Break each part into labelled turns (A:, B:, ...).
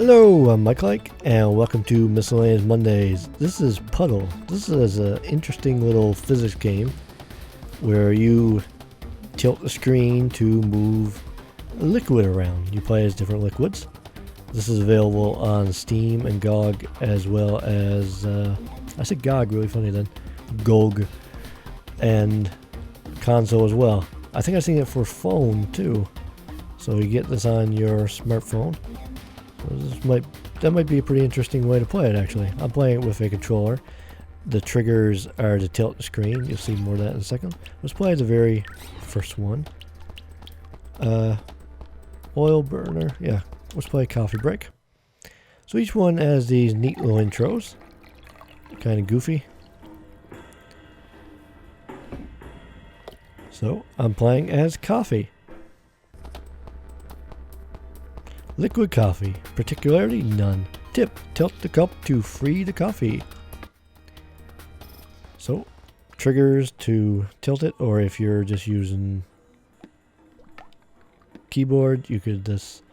A: Hello, I'm Mike, and welcome to Miscellaneous Mondays. This is Puddle. This is an interesting little physics game where you tilt the screen to move a liquid around. You play as different liquids. This is available on Steam and GOG, as well as, I said GOG, really funny then, GOG, and console as well. I think I've seen it for phone too, so you get this on your smartphone. That might be a pretty interesting way to play it, actually. I'm playing it with a controller. The triggers are to tilt the screen. You'll see more of that in a second. Let's play the very first one. Oil burner. Yeah, let's play coffee break. So each one has these neat little intros. Kind of goofy. So I'm playing as coffee. Liquid coffee. Particularity none. Tip. Tilt the cup to free the coffee. So, triggers to tilt it, or if you're just using keyboard, you could just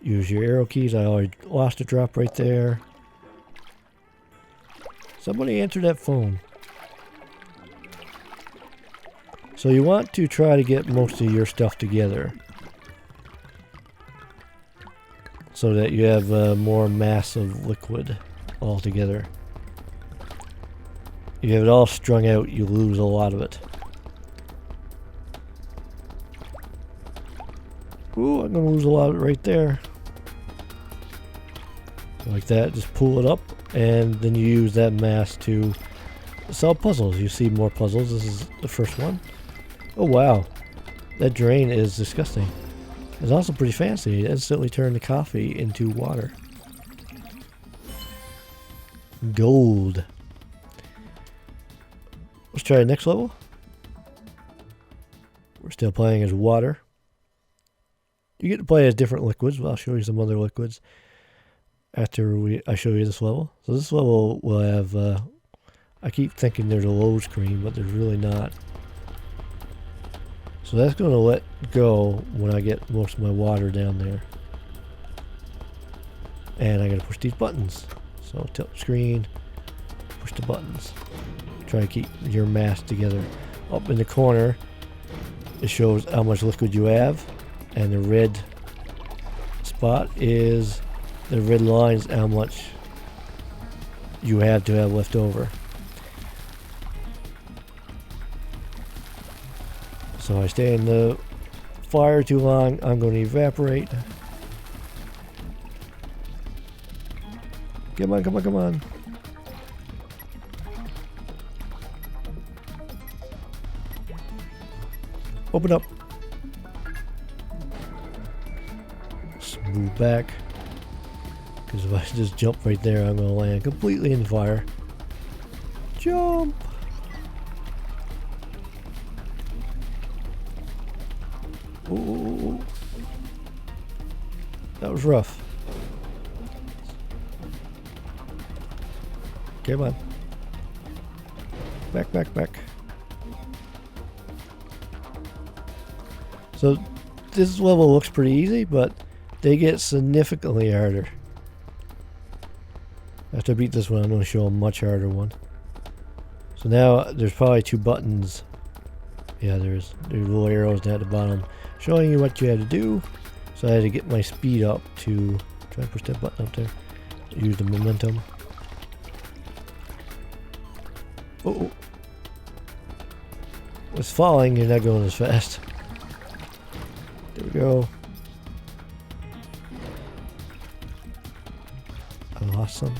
A: use your arrow keys. I already lost a drop right there. Somebody answer that phone. So you want to try to get most of your stuff together, so that you have more mass of liquid all together. If you have it all strung out, you lose a lot of it. Ooh, I'm gonna lose a lot of it right there. Like that, just pull it up, and then you use that mass to solve puzzles. You see more puzzles. This is the first one. Oh wow, that drain is disgusting. It's also pretty fancy. It instantly turned the coffee into water. Gold. Let's try the next level. We're still playing as water. You get to play as different liquids, but I'll show you some other liquids after I show you this level. So this level will have, I keep thinking there's a load screen, but there's really not. So that's going to let go when I get most of my water down there. And I got to push these buttons. So tilt the screen, push the buttons. Try to keep your mass together. Up in the corner, it shows how much liquid you have. And the red spot is, the red line is how much you have to have left over. So I stay in the fire too long, I'm going to evaporate. Come on, come on, come on. Open up. Smooth back. Because if I just jump right there, I'm going to land completely in the fire. Jump! Ooh. That was rough. Come on. Back, back, back. So this level looks pretty easy, but they get significantly harder. After I beat this one, I'm going to show a much harder one. So now there's probably two buttons. Yeah, there's little arrows down at the bottom showing you what you had to do. So I had to get my speed up to try to push that button up there. Use the momentum. Oh, it's falling, you're not going as fast. There we go. I lost some.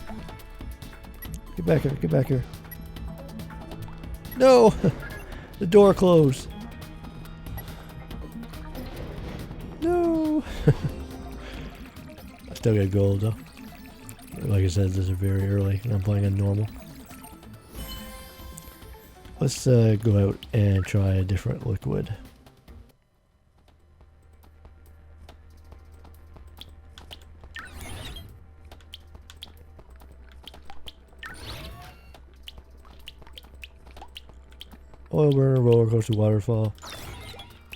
A: Get back here, get back here. No! The door closed. No! I still got gold though. Like I said, this is very early and I'm playing on normal. Let's go out and try a different liquid. Oil burner, roller coaster, waterfall.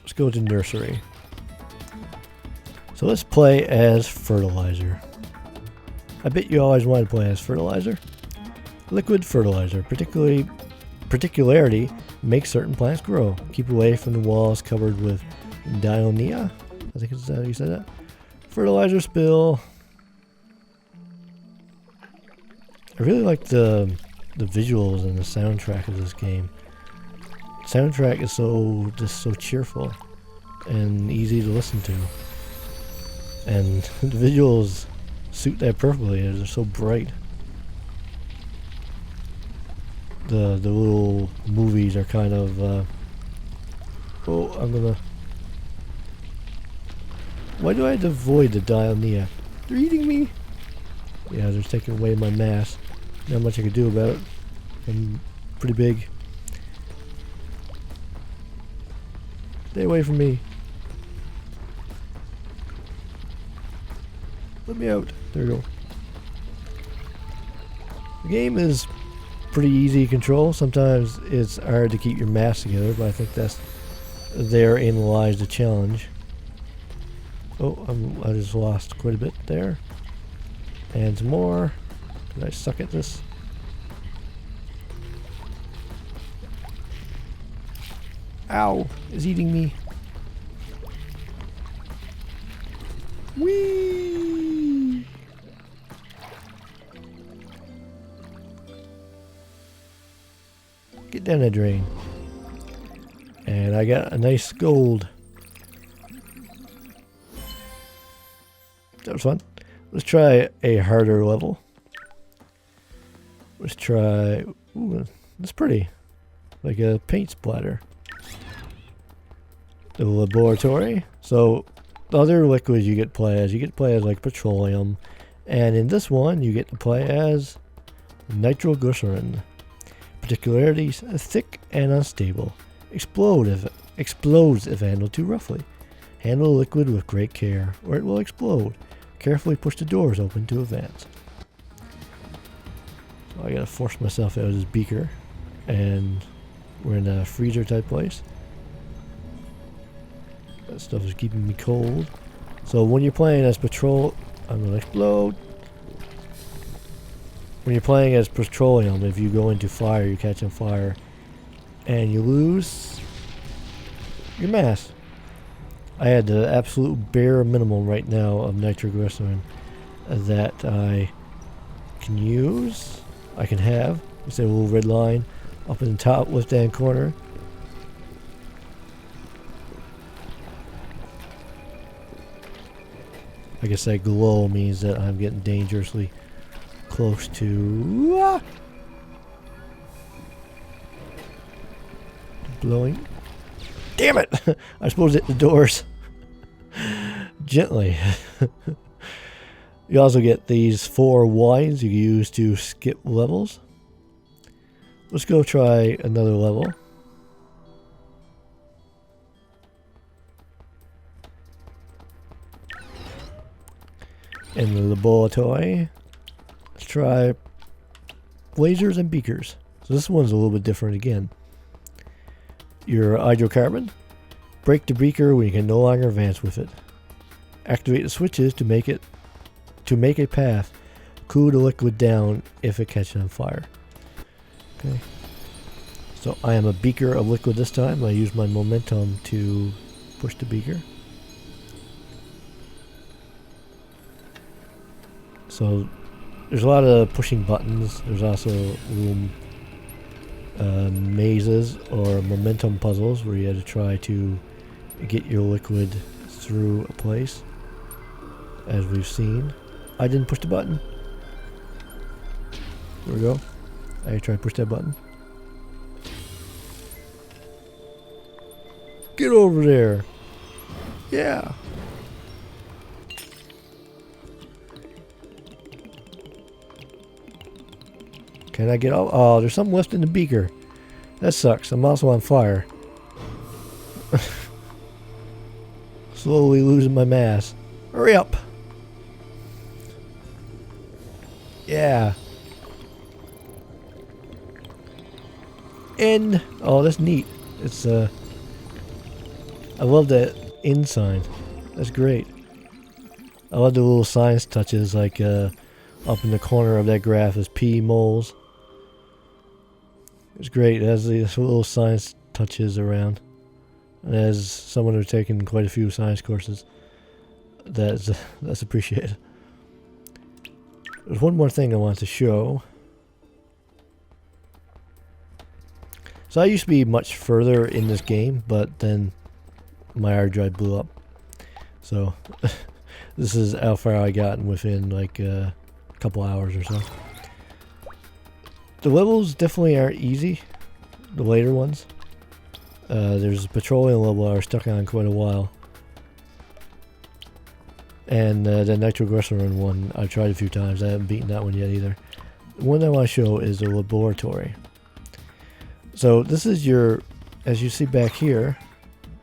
A: Let's go to Nursery. So let's play as fertilizer. I bet you always wanted to play as fertilizer. Liquid fertilizer, particularity makes certain plants grow. Keep away from the walls covered with dionysia. I think it's how you said that. Fertilizer spill. I really like the visuals and the soundtrack of this game. Soundtrack is so cheerful and easy to listen to, and the visuals suit that perfectly. They're so bright. The little movies are kind of why do I have to avoid the dionysia? They're eating me. Yeah, they're taking away my mass. Not much I can do about it. I'm pretty big. Stay away from me. Let me out. There we go. The game is pretty easy to control. Sometimes it's hard to keep your mass together, but I think therein lies the challenge. Oh, I just lost quite a bit there. And some more. Did I suck at this? Ow! It's eating me. Whee! Get down that drain. And I got a nice gold. That was fun. Let's try a harder level. Let's try... Ooh, that's pretty. Like a paint splatter. The laboratory. So, the other liquids you get to play as like petroleum. And in this one, you get to play as nitroglycerin. Particularities, thick and unstable. Explodes if handled too roughly. Handle the liquid with great care, or it will explode. Carefully push the doors open to advance. So I gotta force myself out of this beaker, and we're in a freezer type place. That stuff is keeping me cold. So when you're playing as I'm gonna explode. When you're playing as petroleum, if you go into fire, you catch on fire, and you lose your mass. I had the absolute bare minimum right now of nitroglycerin that I can use. I can have. You see a little red line up in the top left-hand corner. I guess that glow means that I'm getting dangerously close to blowing. Damn it! I suppose it hit the doors gently. You also get these 4 wines you can use to skip levels. Let's go try another level. In the laboratory, let's try lasers and beakers. So this one's a little bit different again. Your hydrocarbon. Break the beaker when you can no longer advance with it. Activate the switches to make a path. Cool the liquid down if it catches on fire. Okay. So I am a beaker of liquid this time. I use my momentum to push the beaker. So there's a lot of pushing buttons. There's also little mazes or momentum puzzles where you have to try to get your liquid through a place, as we've seen. I didn't push the button. There we go. I try to push that button. Get over there. Yeah. Can I get out? Oh, there's something left in the beaker. That sucks. I'm also on fire. Slowly losing my mass. Hurry up. Yeah. N. Oh, that's neat. It's I love that N sign. That's great. I love the little science touches, like Up in the corner of that graph is pea moles. It's great. It has these little science touches around. And as someone who's taken quite a few science courses, that's appreciated. There's one more thing I want to show. So I used to be much further in this game, but then my hard drive blew up. So this is how far I gotten within like a couple hours or so. The levels definitely aren't easy, the later ones. There's a petroleum level I was stuck on quite a while. And the nitroglycerin one I tried a few times. I haven't beaten that one yet either. The one I want to show is the laboratory. So this is your, as you see back here,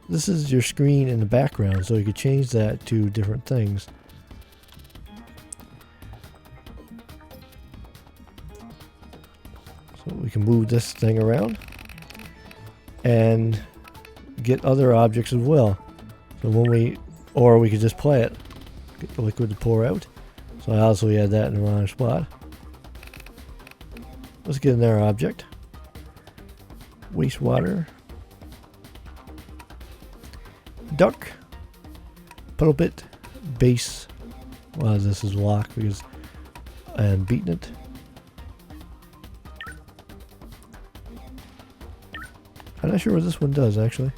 A: this is your screen in the background, so you could change that to different things. So we can move this thing around and get other objects as well. So when or we could just play it, get the liquid to pour out. So I also had that in the wrong spot. Let's get another object. Wastewater. Duck. Puddle bit. Base. Well, this is locked because I am beating it. I'm not sure what this one does actually.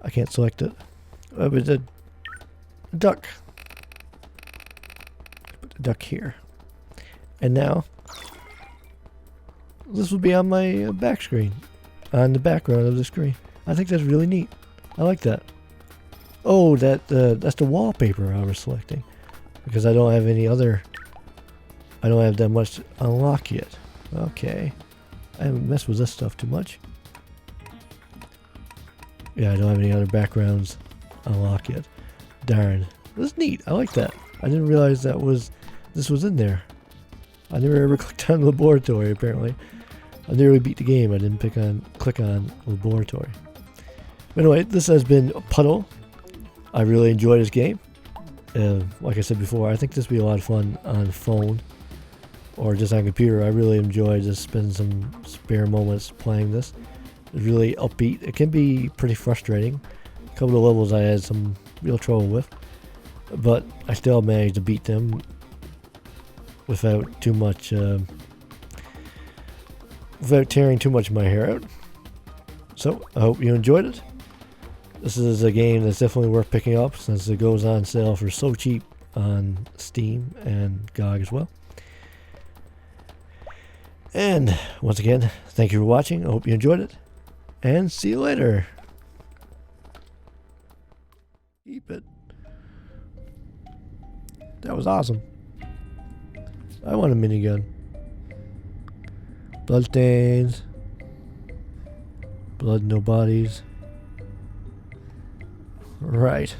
A: I can't select it. But it's a duck. Put the duck here. And now, this will be on my back screen, on the background of the screen. I think that's really neat. I like that. Oh, that's the wallpaper I was selecting, because I don't have any other. I don't have that much to unlock yet. Okay, I haven't messed with this stuff too much. Yeah, I don't have any other backgrounds unlocked yet. Darn, this is neat. I like that. I didn't realize this was in there. I never ever clicked on laboratory, apparently. I nearly beat the game. I didn't click on laboratory. But anyway, this has been Puddle. I really enjoyed this game. Like I said before, I think this would be a lot of fun on phone or just on computer. I really enjoyed just spending some spare moments playing this. It's really upbeat. It can be pretty frustrating. A couple of levels I had some real trouble with, but I still managed to beat them without too much, without tearing too much of my hair out. So I hope you enjoyed it. This is a game that's definitely worth picking up since it goes on sale for so cheap on Steam and GOG as well. And once again, thank you for watching. I hope you enjoyed it, and see you later. Keep it. That was awesome. I want a minigun. Bloodstains. Blood, no bodies. Right.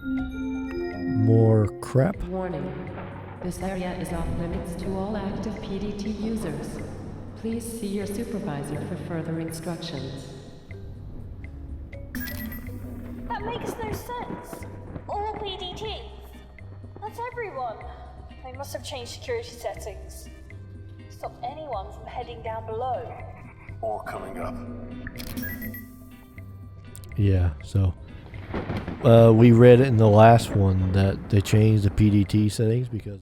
A: More crap.
B: Warning. This area is off limits to all active PDT users. Please see your supervisor for further instructions.
C: That makes no sense. All PDTs. That's everyone. They must have changed security settings. Stop anyone from heading down below.
D: Or coming up.
A: Yeah, so we read it in the last one that they changed the PDT settings because